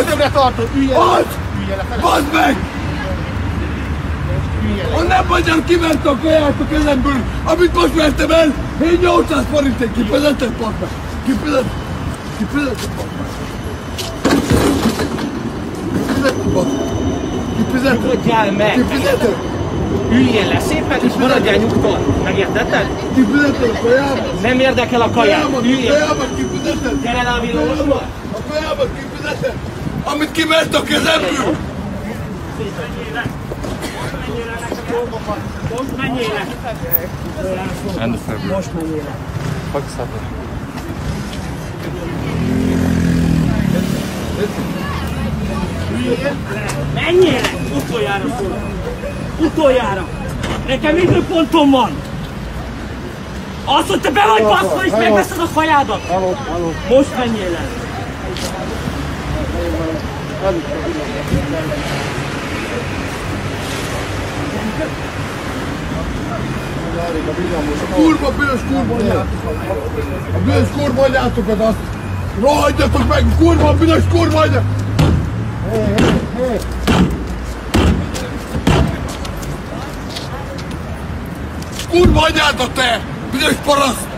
Többre tartod, ülj le fel. Bazd meg! Ha nem magyar kiment a kaját a kezemből, amit most vertem el, én 800 forintért kifizetek, bazd meg! Kifizetek, bazd meg! Kifizetek, bazd meg! Kifizetek! Nyugodjál meg! Kifizetek! Üljél le szépen és maradjál nyugton! Megértetted? Kifizetek a kajámat! Nem érdekel a kaját! Üljél! A kajámat kifizetek! Gyere le a villósba! A kajámat kifizetek! Amit kiment a kezemből! Most menjél le! Most menjél le! Menjél le! Utoljára szólok! Utoljára! Nekem időpontom van! Az, hogy te be vagy baszva és megveszed a kajádat! Most menjél le! A kurva bős kurva anyátokat! A bős kurva anyátokat azt! Rohadjatok meg! Kurva bős kurva anyátokat! Kurva anyádat te! Büdös paraszt!